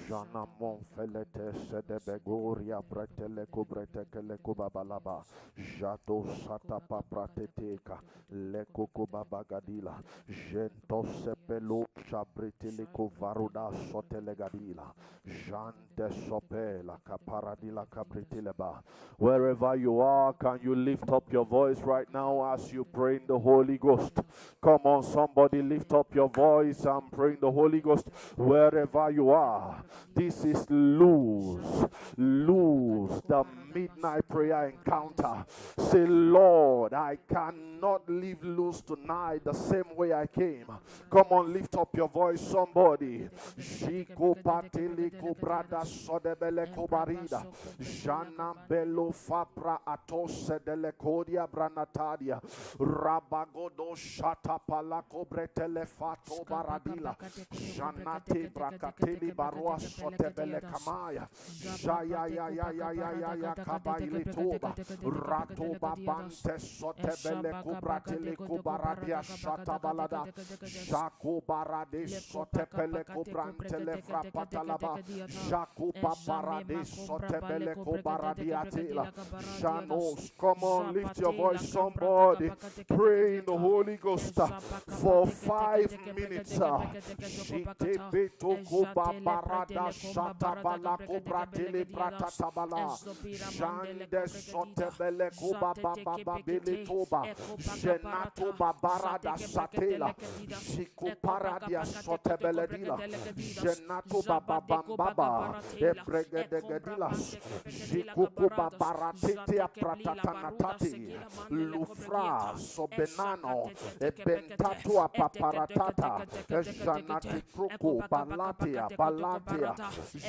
Jana Monfelete Sedebegoria Bretele Kubretele Kubabalaba Jato Satapa Prateteka Lekukubabagadila Gento Sepelo Chabritili Kuvaruda Sotelegadila Jante Sopela Caparadila Cabritileba. Wherever you are, can you lift up your voice right now as you pray in the Holy Ghost? Come on, somebody lift up your voice and pray in the Holy Ghost wherever you are. This is lose the midnight prayer encounter. Say, Lord, I cannot leave loose tonight the same way I came. Come on, lift up your voice, somebody. Shiko patili kubrada sodebele kubarida. Jana belo fabra atose dele kodia branatadia. Rabagodo shata pala kobretele fato baradila. Janate brakateli barua sotebele kamaya. Jaya ya ya ya ya ya ya kabaili toba. Rato babante sotebele kubratele kubaradia shata balada. Jaco barade sotebele kubrantele frapatalaba. Jaco babarade sotebele kubaradiatela. Janos, come on, lift your voice, somebody. Pray in the Holy Ghost for 5 minutes. Shite beto kuba barada shata bala kubra tele brata tabala. Jande sotebele kuba baba babele toba. Jenato babarada satela. Shiku paradia sotebele dila. Jenato baba bambaba. Ebregedegedilas. Shiku kuba baratete apratatanatati. Lufra sobenano. Ebentatua paparatata. Janati kruku balatia balatia.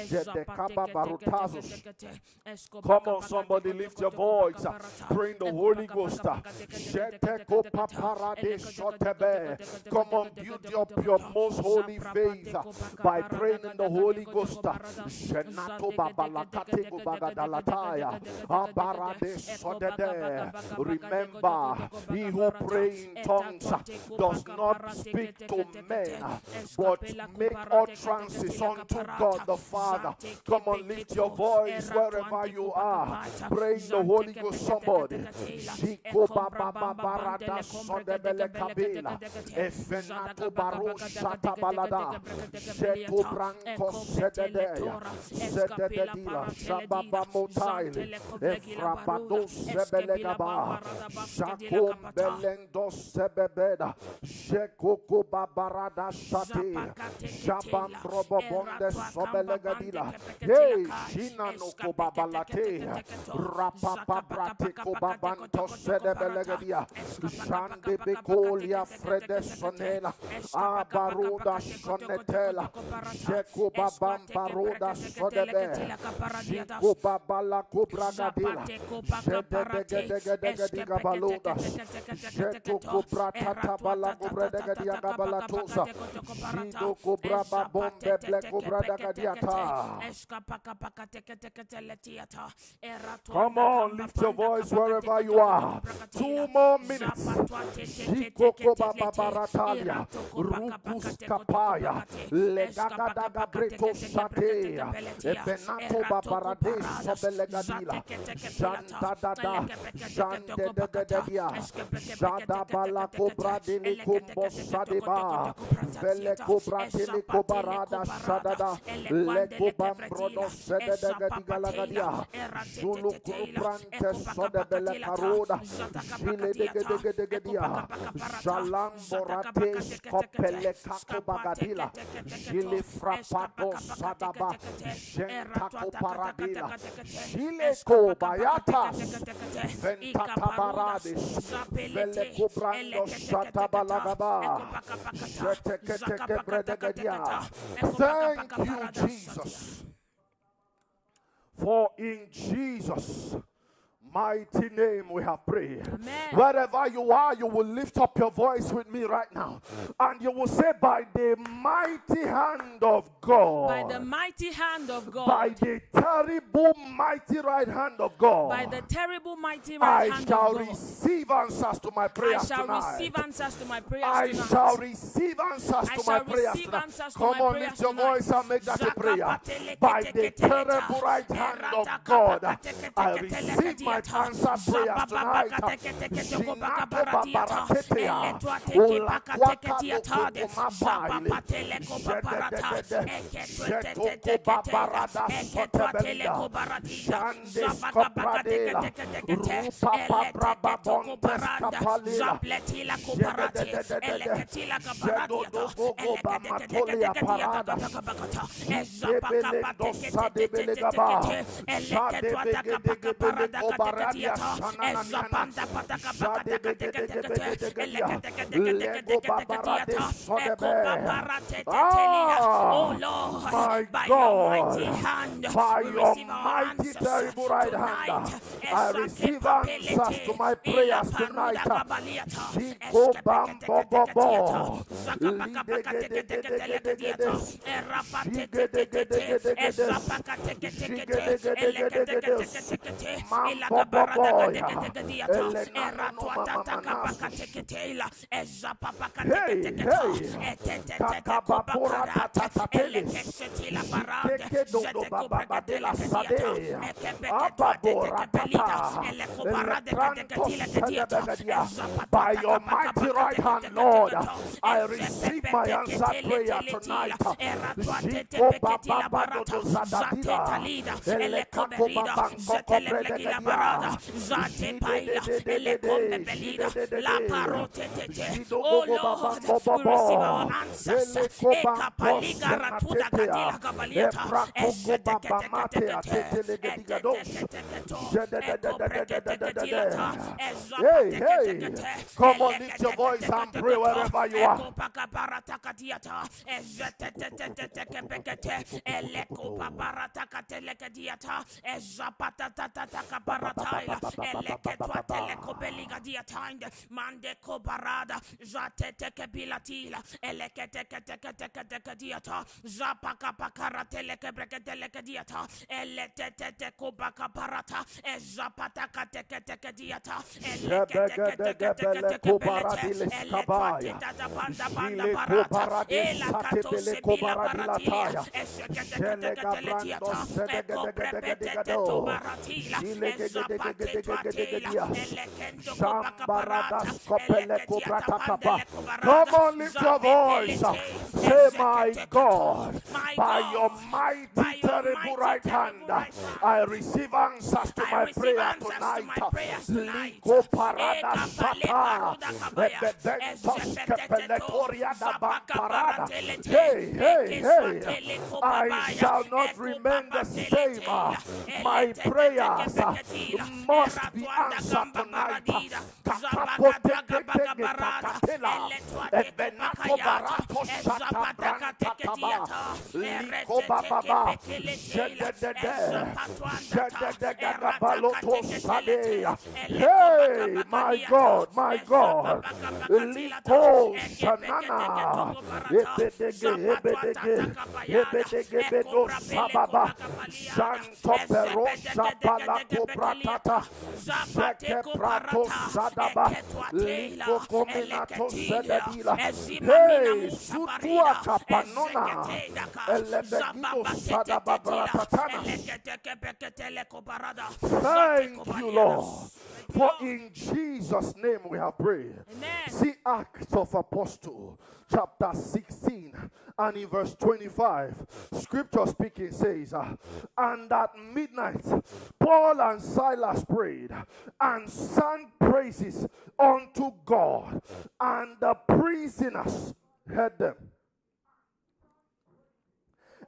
Jedekaba barutazus. Come on, somebody lift your voice. Pray in the Holy Ghost. Jeteko paparade shotebe. Come on, build up your most holy faith by praying in the Holy Ghost. Jenato babalakate gubagadalataya. Abarade sodede. Remember, he who prays in tongues does not speak to men, but make utterances unto God the Father. Come on, lift your voice wherever you are. Pray in the Holy Ghost, somebody. Shiko baba barada sodebele kabela. Efenato baro shata balada. Sheto branco sededeya. Sedededila. Shababa motaili. Efrabado sebele gaba. Shako belendo sebebeda. Shekoko babarada shati. Shabam robobonde sobelegadila. Hey, Shina no kobabalate. Rapapa brate kobabanto sedebelegadia. Shande bekolia frede sonela. Abaruda sonetela. Sheko babam baruda sodebe. Shiko babala kubragadila. Shedegedegedegediga baludas. Sheto kubrata tabala kubredegadia gabalatosa. Shido kubraba bombe ble kubradagadiata. Come on, lift your voice wherever you are. 2 more minutes. Shikoko baba baratalia. Rukus kapaya. Legagadaga breto shatea. Ebenato babarade sobelegadila. Jantadada. Jandedededia. Jadabala cobra dele combo sadeba. Vele cobra dele cobarada shadada. Le cobambrono sededegadigaladia. Zulu kubrante sodebele caroda. Jile degedegedegedia. Jalamborate scopele cacobagadila. Jile frapado sadaba. Gentaco paradila. Jile cobayatas. Ventata baradis. Vele cobrando shatabalagaba. Jeteketeke bredegadia. Thank you, Jesus. For in Jesus' mighty name we have prayed. Amen. Wherever you are, you will lift up your voice with me right now. And you will say, by the mighty hand of God. By the mighty hand of God. By the terrible mighty right hand of God. By the terrible mighty right hand of God. I shall receive answers to my prayers tonight. I shall receive answers to my prayers I tonight. shall receive answers to my prayers tonight. Come on, lift your voice and make that a prayer. By the terrible right hand of God, I receive my answered prayers tonight. Oh Lord, by your mighty hand, by your mighty terrible right hand, I receive answers to my prayers tonight. By your mighty right hand, Lord, I receive my answered prayer tonight. Oh Lord, we receive our answers. Hey, come on, lift your voice and pray wherever you are. Come on, lift your voice. Say, my God, by your mighty terrible right hand, I receive answers to my prayer tonight. Liko parada sata, ebebentos kepeletoria da bankarada. Hey, I shall not remain the same. My prayers must be answered tonight. Hey, my God, Liko Shanana, Ebedege Bedo Sababa, Santo Perosa Palaco Pratata, Zeke Prato Sadaba, Liko Cominato Sedadila, hey, Sutua Capanona, Elebegino Sadaba Bratatana. Thank you, Lord. For in Jesus' name we have prayed. Amen. See Acts of Apostles, chapter 16, and in verse 25, scripture speaking says, and at midnight, Paul and Silas prayed and sang praises unto God, and the prisoners heard them.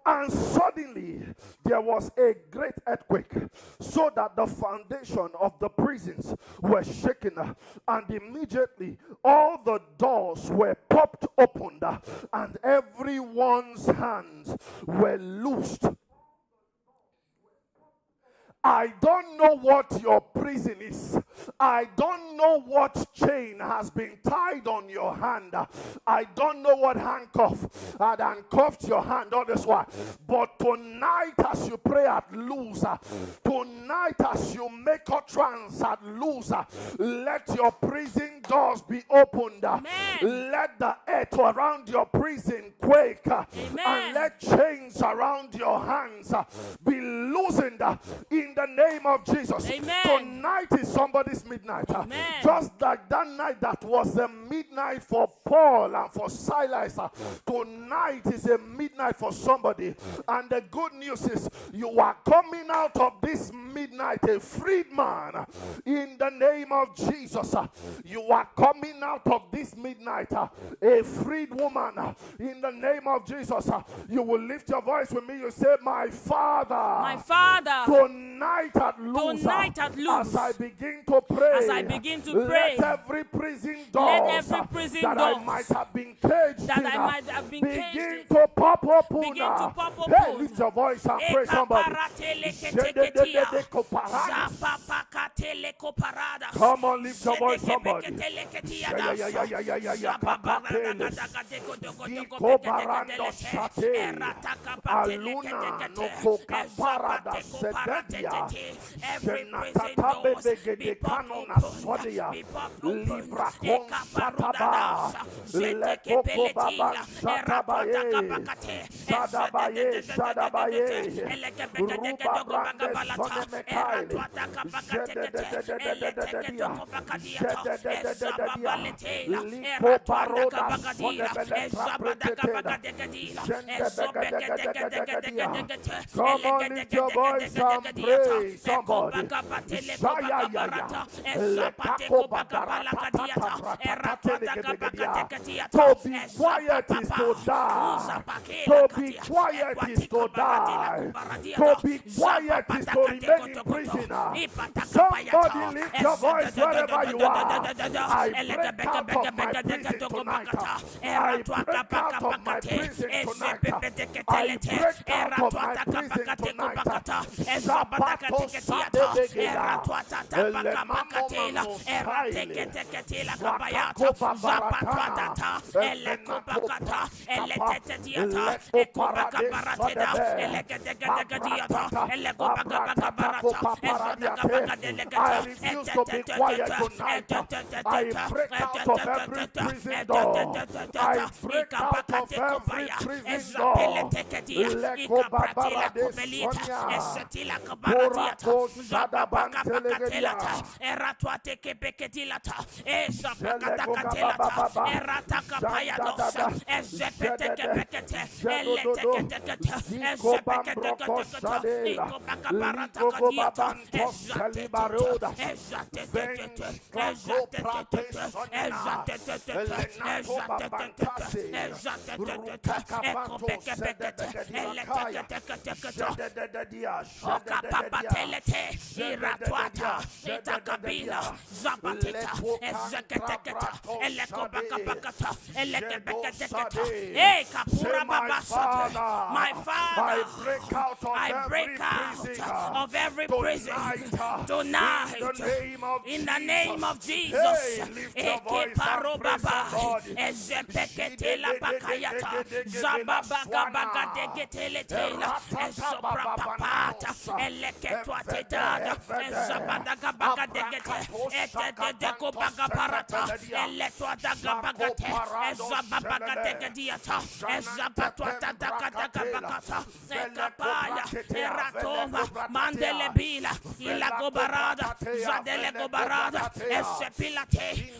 And suddenly there was a great earthquake, so that the foundation of the prisons were shaken, and immediately all the doors were popped open, and everyone's hands were loosed. I don't know what your prison is. I don't know what chain has been tied on your hand. I don't know what handcuff had handcuffed your hand all this while. But tonight as you pray at loose, tonight as you make utterance at loose, let your prison doors be opened. Amen. Let the earth around your prison quake. Amen. And let chains around your hands be loosened in the name of Jesus. Amen. Tonight is somebody's midnight. Amen. Just like that night that was a midnight for Paul and for Silas. Tonight is a midnight for somebody. And the good news is you are coming out of this midnight a freed man in the name of Jesus. You are coming out of this midnight a freed woman in the name of Jesus. You will lift your voice with me. You say, my Father, tonight at loose, as I begin to pray, let every prison door that I might have been caged in begin to pop open. Hey, lift your voice and pray somebody. Come on, lift your voice somebody. Aluna no coca parada sededia. Genatatabe begedecano nasodia. Libra con sataba. Lekoko baba satabaye. Sadabaye, sadabaye. Ruba brande sonemekaili. Jedededededededia. Jededededededia. Liko paroda sonebele Come on, lift your voice and pray, somebody. To be quiet is to die. To be quiet is to die. To be quiet is to remain in prison. Somebody lift your voice wherever you are. I break out of my prison tonight. I break out of my prison tonight. I break out of my prison tonight. Zapato sadebegeda. Elemamomano saile. Zakako babaratana. Elenato I refuse to be quiet tonight. I break out of every prison door. I break out of every prison door. Leko babara de Sonia. Porako Sadaban Telegedia. My Father, I break out of every prison tonight in the name of Jesus.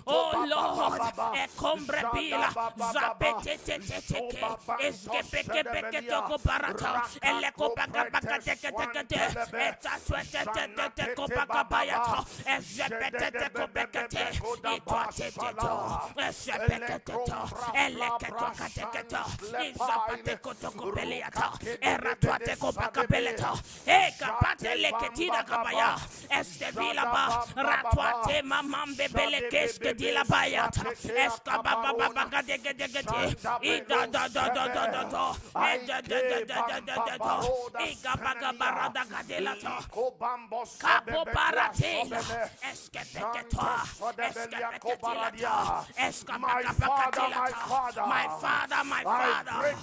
Oh Lord, capeleta. Eka patele ketida kabaya. Estevila ba. Ratwate mamambe belekeske dila bayata. Eska baba baba gadegedegede. Ida da da da da da da. Eda da da da da da da da. Ika baga barada gadelata. Capo paratela. Eske peketoa. Eske peketilata. Eska baga bakatilata. My Father, my Father.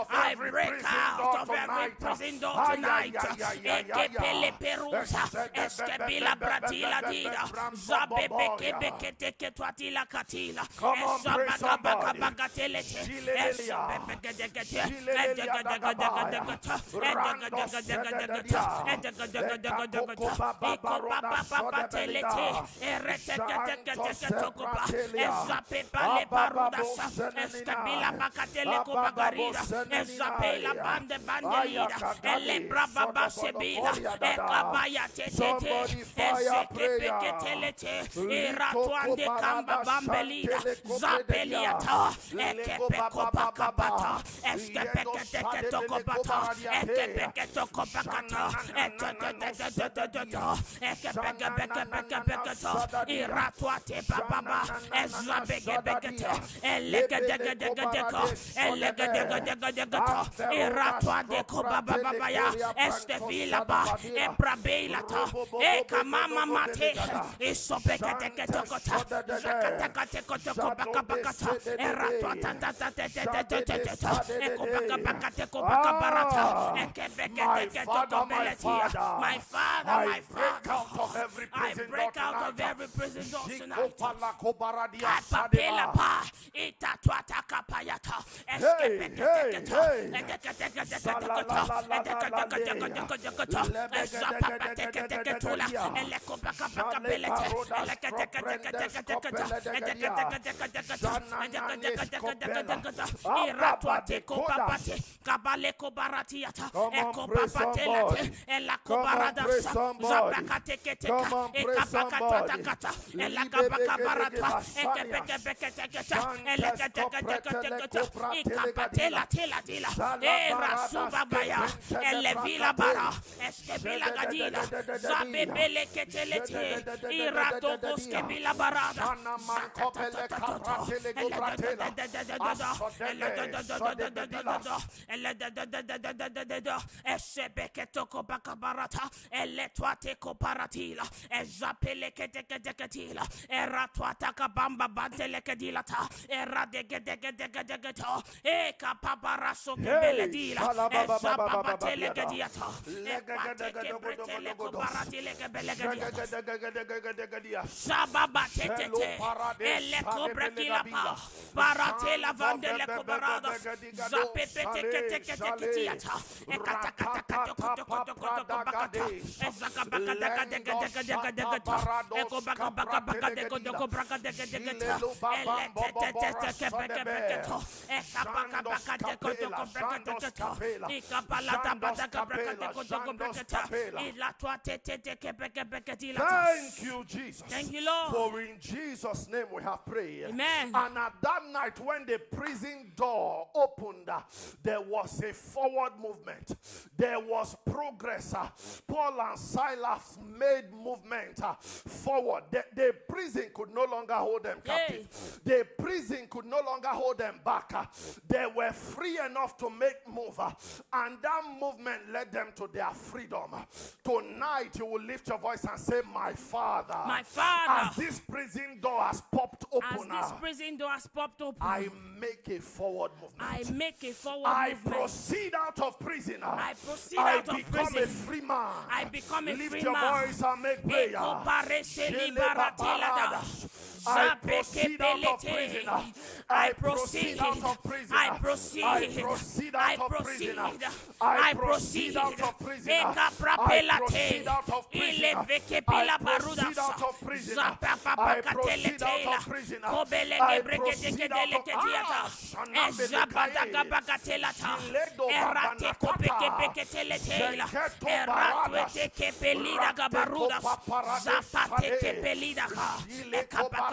I break out of every prison door tonight. Ekepele perusa. Eskebila bratila dida. Zabe beke beke teke twatila katila. Esabaga baga baga telete. Esabeke degete. Edega dega dega dega. Edega dega dega dega. Edega dega dega dega. Iko baba baba telete. Erete teke teke tokuba. Esape pale parudasa. Eskebila bakatele kubagarida. Esape la bande bandelida. Elebra baba sebila. Ekabaya tetete. Eseke peke telete. Iratuande kamba bambelida. Zapeliata. Ekepe kopakabata. Eskepeke teke tokopata. Ekepeke tokopakata. Ekepeke peke peke peke to. Iratuate bababa. Ezabeke bekete. Elegedegedegedeko. Elegedegedegedeko. Iratuade kobababaya. Estevila ba. Ebrabelata. Eka mama mate. Isopeke teke tokota. Zakateke toko baka bakata. Eratuata tata tete tete tete. Eko baka bakate ko baka barata. Ekebeke teke toko beletia. My Father, my Father. I break out of every prison door tonight. Kapapela pa. Itatuata kapayata. Eskepeke teke to. Edeke teke teke toko. Edeke teke teke teke to. Ezapapa teke teke tula. Eleko baka baka belete. Eleke teke teke teke teke to. Edeke teke teke teke to. Edeke teke teke teke to. Iratuate kopapate. Kabaleko baratiata. Eko papate late. Elako baradasa. Zapaka teke teke. Ekapaka tatakata. Elaka baka barata. Ekepeke peke teke to. Eleke teke teke teke to. Ikapate la tela tila. Rasuba baya. Elevila bara. Eskebila gadila. Zabebele ketelete. Iratoko skebila barada. Esebeketoko bakabarata. Eletuate koparatila. Ezapeleketeketela. Eratuataka bamba bantelekedilata. Eradegedegedegedegeta. Eka paparaso kebeledila. Ezapapatelegediata. Ekateke breteleko baratilekebelegediata. Sababa tetete. Eleko brekilapa. Baratela vandeleko barada. Zapepeteketeketiata. Ekatakatakatokotokotokotokotokota. Ezakabakadekadekadekadekadekata. Ekobakabakabakadekadekobrakadekadekata. Eletetetetekebekebeketa. Ekabakabakadekotokobrakadekata. Ikapalatabadakabrakadekotokobrakata. Thank you, Jesus. Thank you, Lord. For in Jesus' name we have prayed. Amen. And at that night when the prison door opened, there was a forward movement. There was progress. Paul and Silas made movement forward. The prison could no longer hold them captive. The prison could no longer hold them back. They were free enough to make move. And that movement led them to their freedom. Tonight you will lift your voice and say, my Father. My Father. As this prison door has popped open. I make a forward movement. I make a forward I movement. proceed out of prison. I proceed out of become prison. a free man. I become a Lift free your man. voice and make prayer. I proceed out of prison. I proceed out of prison. I proceed. I proceed out of prison. I proceed out of prison. I proceed out of prison. I proceed out of prison. I proceed out of prison. I proceed out of prison.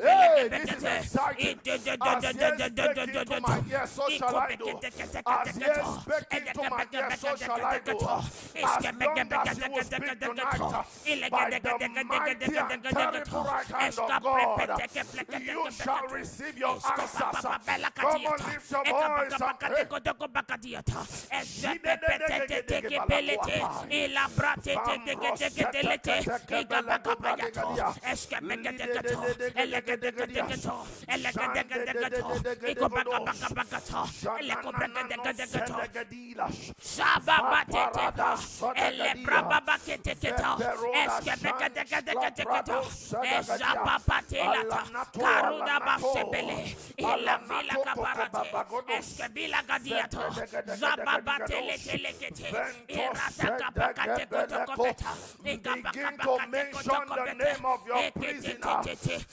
Hey, this is exciting. As yes speaking to my ears, so shall I do. As yes speaking to my ears, so shall I do. As long as you will speak tonight, by the mighty and terrible right hand of God, you shall receive your answers. Come on, lift your voice. Begin to mention the name of your prisoner.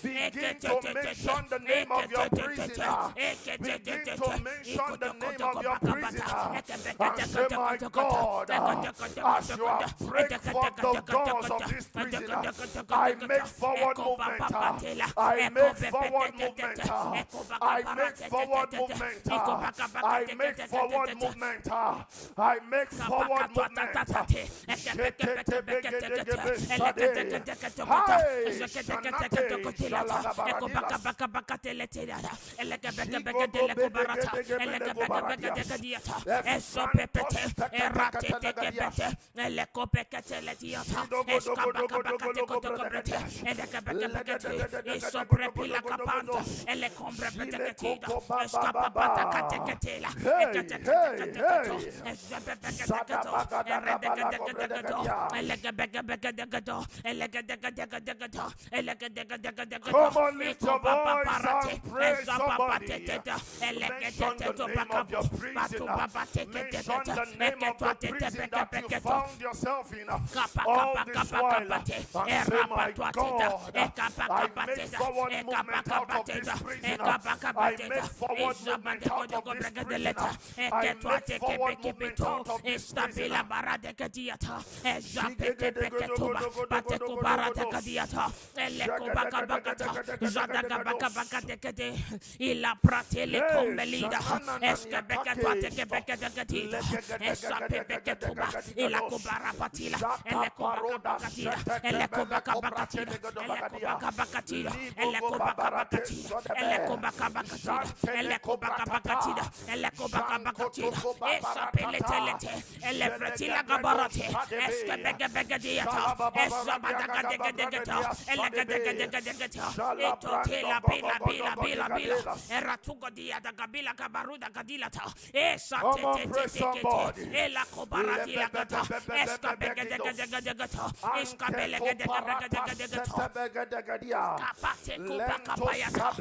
Begin to mention the name of your prisoner. Begin to mention the name of your prisoner. And say, my God, as you have break forth the doors of this prisoner, I make forward movement. I make forward movement. I make forward movement. I make forward movement. I make forward Come on, lift your voice and praise somebody. Mention the name of your prisoner. Mention the name of the prison that you found yourself in all this while. And say, my God, I make forward movement out of this prison. I make forward movement out of this prison. I make forward movement out of this prison. Il pratele combelida la cobarapatila elle cobarapatila elle cobarapatila elle cobarapatila elle cobarapatila elle cobarapatila elle cobarapatila essa pelete elle fratila gabarate eske begadiata essa badagada elle gadagada etotela bila eratugo dia da gabila gabaruda gadilata essa tete ela kobarati la gata eska begada eska belegada kapate kopakapayata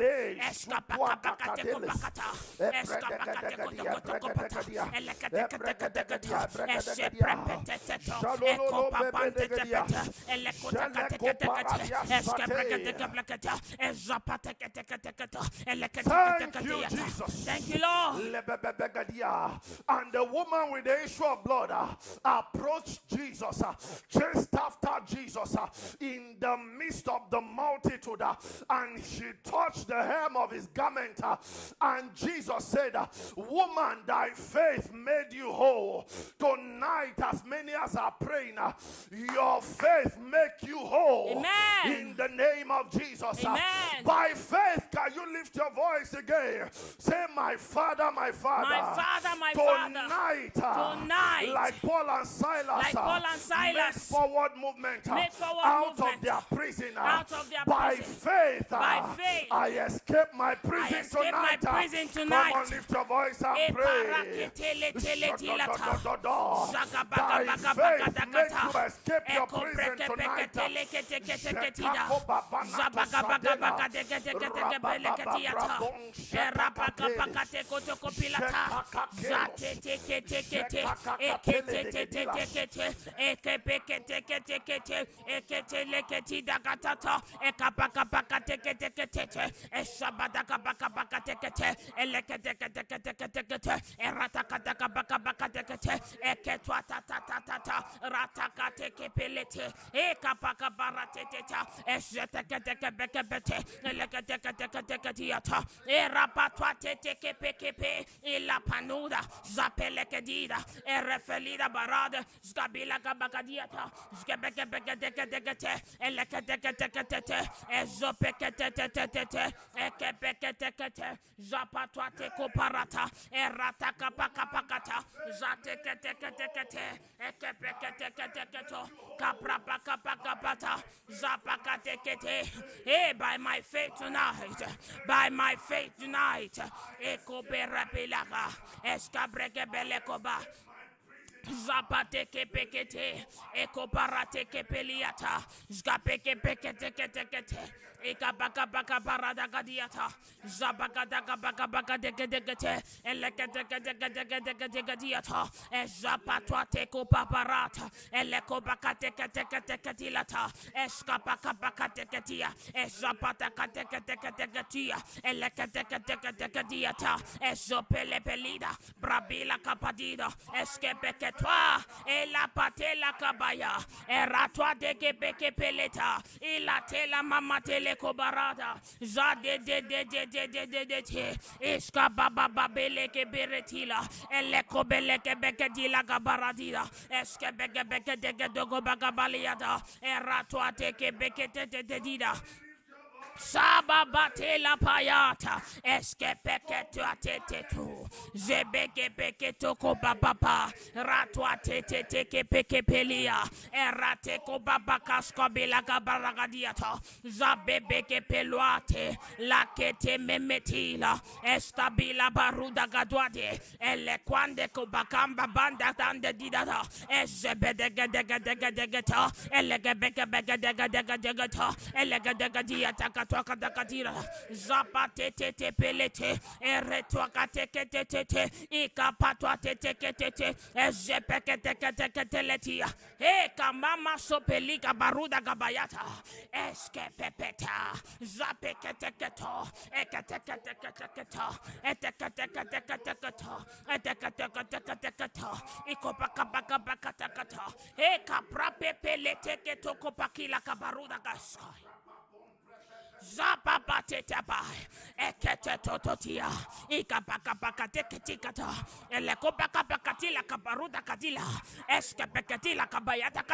eska pakapakate kopakata eska pakate kopakata elekata esse prepeteto eko papante tepeta elekota eska begada ezapate Thank you, Jesus. Thank you, Lord. And the woman with the issue of blood approached Jesus, chased after Jesus in the midst of the multitude, and she touched the hem of his garment. And Jesus said, woman, thy faith made you whole. Tonight, as many as are praying, your faith make you whole. Amen. In the name of Jesus. Amen. By faith, can you lift your voice again? Say, my Father, my Father. My Father, my Tonight, Father. Tonight, like Paul and Silas, make forward movement out of their prison. By faith, I escape my prison tonight. Come on, lift your voice and pray. Thy faith make you escape your prison tonight. Zabadegedegedegedegediata. Erapakapakate kotokopilata. Zateteketekete. Eketetetetekete. Ekepeketeketekete. Eketeleketidagatata. Ekapakapakatekete. Eshabadakapakapatekete. Eleketeketeketekete. Eratakatakapatekete. Eketwatatatata. Ratakatekepelete. Ekapakabarateta. Esheteketekebekebete. Eleketeketeketiata. Erapatwatetekepekepe. Ilapanuda. Zapelekedida. Erefelida barada. Skabila kabakadiata. Skebekebekete. Eleketekete. Ezopekete. Ekepekete. Zapatwate koparata. Eratakapakapakata. Zatekete. Ekepekete. Kaprapakapakapata. Zapakatekete. Hey, by my faith tonight, Ekoperapilaka. Eskabrekebelekoba. Zapateke pekete, ekoparateke peliata, zgapeke pekete kete, ekabaka baka parada gadiata, zabakadaka baka baka degedegete, elekedegedegedegediata, ezapatwa teko paparata, elekobaka teketilata, eskapaka baka teketia, ezapataka teketia, elekedegediata, ezopele pelida, brabila kapadida, eskepeke toi et la patela kabaya eratwa de kebeke peleta ilatela mama tele kobarada zade de iska baba babele keberetila eleko beleke beke dila gabaradila eske beke de dogo bagabaliada eratwa de kebeke de dida Sababate la payata, eskepeketu atetetu, zebekepeketu kobababa, ratwa tete pekepelia, erateko babakasko bilaga baragadiata, zabebeke peluate, lakete memetila, estabila baruda gadwade, elequande kobakamba banda tande didata, ezebedegedegedegeta, elegebekebegedegedegeta, elegedegediata. Twakadakatira zapate tete pelete eretwakatekete ikapatwa tete ezepekete kamama sopelika baruda gabayata eskepepeta zapeketeketo eteketeketeketo ikopakapakatakata kaprapepelete ketokopakila kabaruda gaskai Zapapateta ekete tototia ikapakapaketikata elekopakapakatila kabaruda kadila eskepeketila kabayata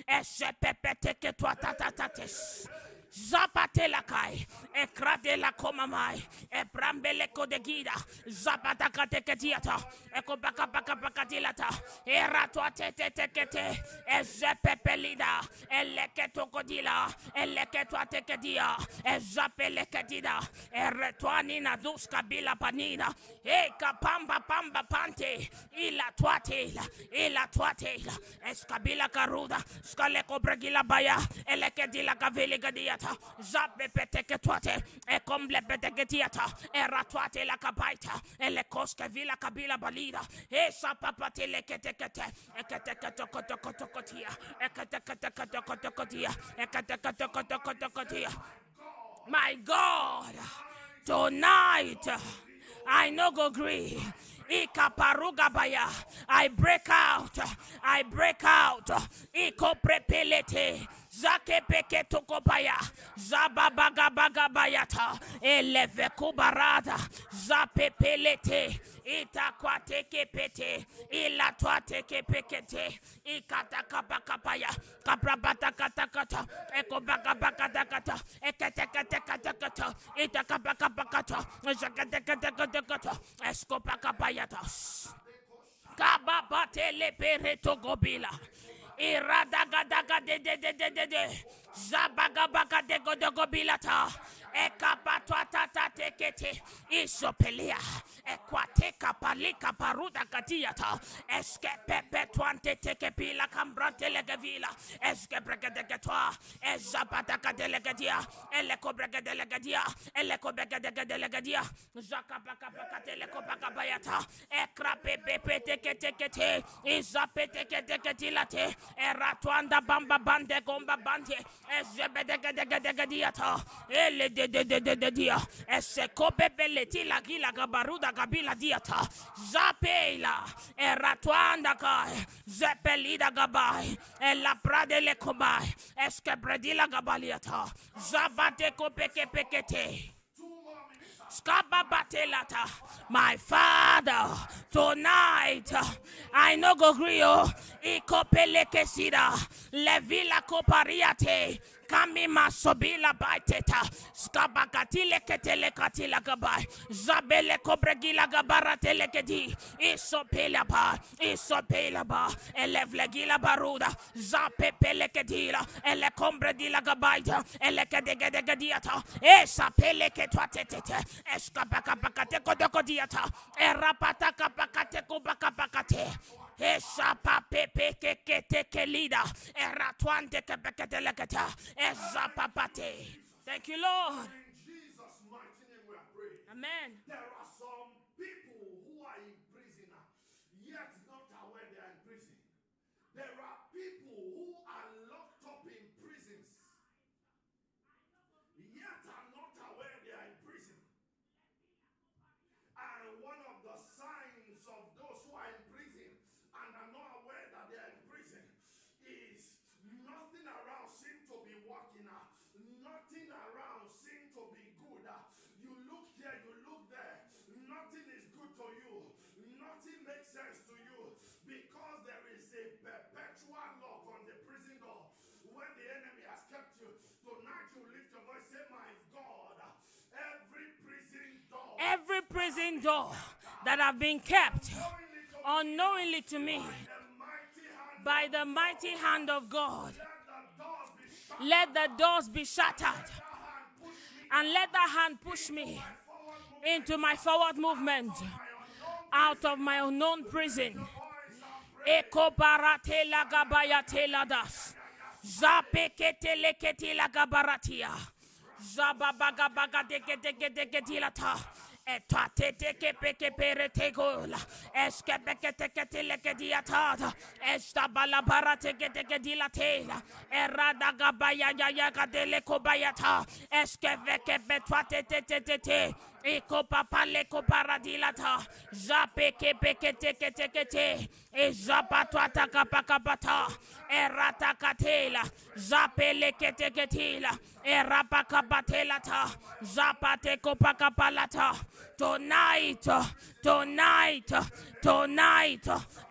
esepepeteke twatatates Zapatela kai, ekradela komamai, ebrambele kodegida, zapataka teketiata, ekobakapakapakatilata, eratwa tetekete, ezepepelida, eleketokodila, eleketwa tekedia, ezapeleketida, eretwanina duska bila panina, ekapamba pamba pante, ila twatela, eskabila karuda, skaleko bregila baya, elekedila kaveligadia. Zabe peteke twate, e komble peteke tiata, e ratwate la kabaita, e le koske vila kabila balida, e sapapate le ketekete, e ketekotokotokotia, e ketekotokotokotia, e ketekotokotokotia. My God, tonight I no go agree. I break out. Iko prepelete. Zake peke tokopaya. Zababagabayata. Eleve kubarada. Zape pelete. Itakwate kepete. Ilatwate kepekete. Ikatakapakapaya. Kaprabata katakata. Ekobakabakatakata. Ekatekatekata. Itakapakapakata. Zakatekatekata. Eskopakapayatas. Kababate lepereto gobila. Iradagadaga de. Zabagabaga de godogobilata. ekapatwa tata tekete isopelia ekwate kapalika paruda katiata eske pepe twante teke pila cambrante legavila eske bregadegatwa ezapata kadelegadia eleko bregadelegadia eleko bregadelegadia zakapaka pakateleko pakabayata ekrape pepe teke tekete izapete ketekete eratwanda bamba bande gomba bande ezebedegadiata ele de dia esekope beleti la gila gabaruda gabila diata zapela eratwanda kai zepelida gabai ela pradele kobai eskebredila gabaliata zabate kopeke pekete. My Father, tonight I no go grio ikopeleke sida levila kopariate kami masobila baiteta skabakatile ketele katila gabai zabele kobregila gabarate lekedi isopela ba elevlegila baruda zapepelekedila ele kombredila gabaita ele kedegediata esapele ketwatete eskabakabakate kodokodiata erapataka pakate kubakabakate esa papepe keke lida eratwante kebeketelekata esa papate. Thank you, Lord. In Jesus' mighty name we are praying. Amen. There are some people who are in prison yet not aware they are in prison. There are people who are locked up in prisons yet are not aware they are in prison. And one of the signs of those who are in prison and are not aware that they are in prison is nothing around seems to be working out. Nothing around seems to be good. You look here, you look there. Nothing is good to you. Nothing makes sense to you because there is a perpetual lock on the prison door. When the enemy has kept you, tonight you lift your voice, say, my God, every prison door that have been kept unknowingly to me by the mighty hand of God, let the doors be shattered and let the hand push me into my forward movement out of my unknown prison. Eko barate la gabaya teladas zapekete lekete la gabaratia zababaga baga deke dilata etate teke peke pere tegola eskebeke teke teleke diatada estabala barate teke dilatela erada gabaya ya gadele kobayata eskeveke betwate te iko papale ko paradilata zapeke peke teke ezapatwata kapakapata erata katela zapele keteketila erapakabatelata zapate kopakapalata tonight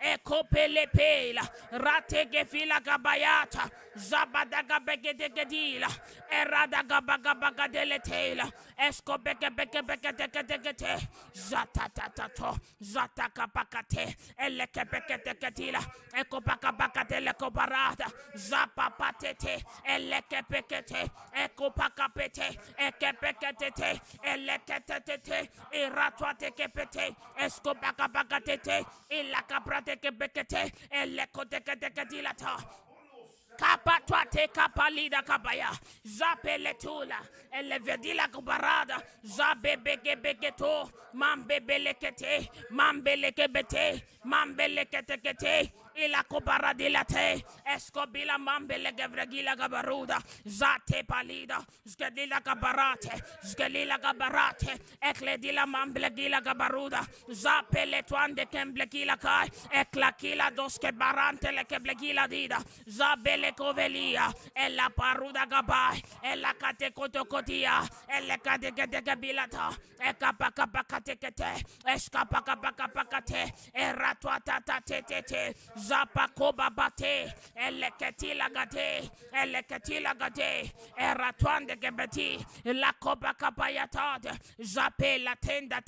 ekopelepela rategefila gabayata zabadaga begedegedila eradaga bagadeletela eskobeke zatatatato zatakapakate elekepeketela ekopakabakatele kobarada zapapatete elekepekete ekopakapete ekepekete eleketete iratwatekepete eskopakabakatete ilakabrateke elekoteketela kapatwate kapalida kabaya zapeletula elevedila kubarada zabebegebegeto mambelekebete ila kobaradilate escobila mambele gevregila gabaruda zate palida zgelila gabarate ekledila mambele gila gabaruda zapele twande kemblekila kai eklakila doske barante lekeblegila dida zabele kovelia ela paruda gabai ela kate kotokotia ela kate gabilata ekapakapatekete eskapakapakate eratwata tete zapakoba bate eleketila gade eratwande gebeti la koba kapayata zape la tenda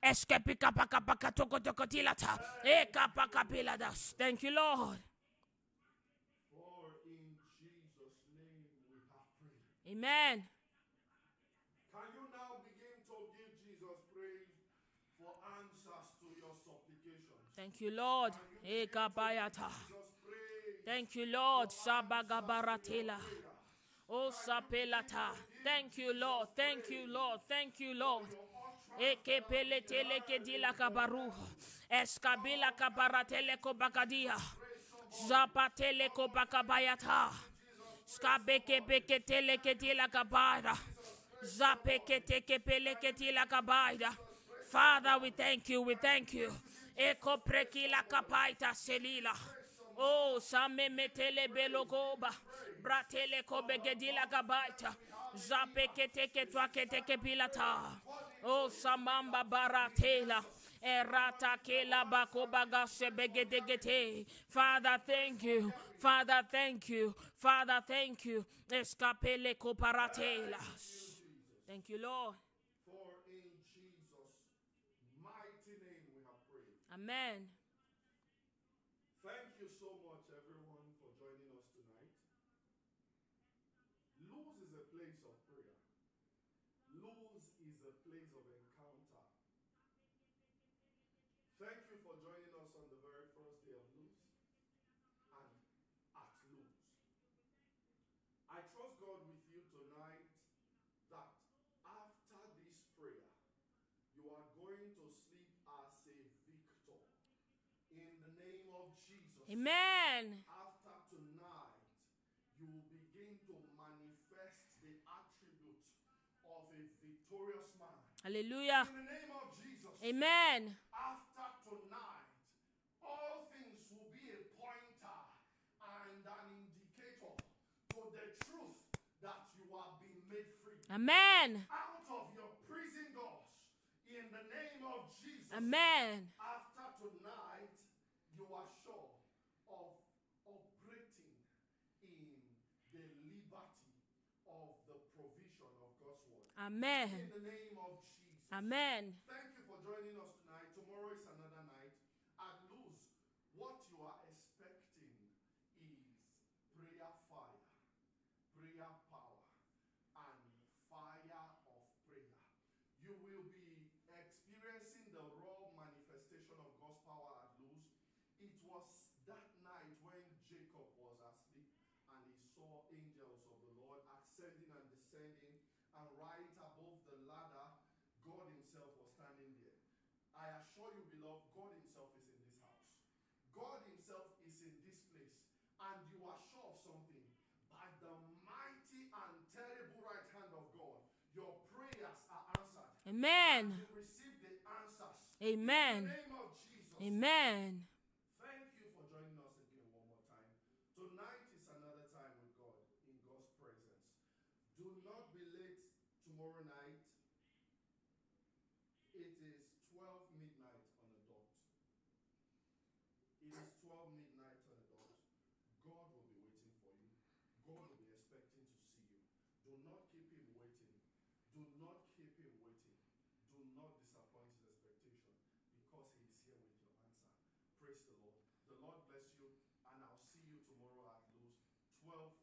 eskepika pakapakatokotilata ekapakapiladas. Thank you, Lord. For in Jesus' name we have prayed. Amen. Thank you, Lord. Ekabayata. Thank you, Lord. Sabagabaratela. Oh, sapelata. Thank you, Lord. Thank you, Lord. Thank you, Lord. Ekepeletele kedila kabaru. Eskabila kabaratele kobakadia. Zapatele kobakabayata. Skabeke beke tele kedila kabada. Zapeke teke pele kedila kabada. Father, we thank you. We thank you. Eko prekila kapaita selila. Oh, same metele belogoba. Bratele kobegedila gabaita. Zapeke teke twake teke pilata. Oh, samamba baratela. Erata kela bakobaga sebegedegete. Father, thank you. Father, thank you. Father, thank you. Escapele coparatelas. Thank you, Lord. For in Jesus' mighty name we have prayed. Amen. Thank you so much, everyone, for joining us tonight. Luz is a place of prayer. Luz is a place of encounter. Thank you for joining us on the very first day of Luz and at Luz. I trust God with you tonight that after this prayer, you are going to sleep as a victor. In the name of Jesus. Amen. After tonight, you will begin to manifest the attribute of a victorious man. Hallelujah. In the name of Jesus. Amen. After tonight, all things will be a pointer and an indicator to the truth that you have been made free. Amen. Out of your prison doors. In the name of Jesus. Amen. After tonight, you are sure of operating in the liberty of the provision of God's word. Amen. In the name of Jesus. Amen. Thank you for joining us tonight. Tomorrow is another night. At Luz, what you are expecting is prayer fire, prayer power, and fire of prayer. You will be experiencing the raw manifestation of God's power at Luz. It was that night when Jacob was asleep and he saw angels of the Lord ascending and descending, and right above the ladder, God himself was standing there. I assure you, beloved, God himself is in this house. God himself is in this place. And you are sure of something. By the mighty and terrible right hand of God, your prayers are answered. Amen. And you receive the answers. Amen. In the name of Jesus. Amen. Thank you for joining us again one more time. Tonight is another time with God, in God's presence. Do not be late tomorrow night. It is 12 midnight on the dot. It is 12 midnight on the dot. God will be waiting for you. God will be expecting to see you. Do not keep him waiting. Do not keep him waiting. Do not disappoint his expectation, because he is here with your answer. Praise the Lord. The Lord bless you, and I'll see you tomorrow at Luz, 12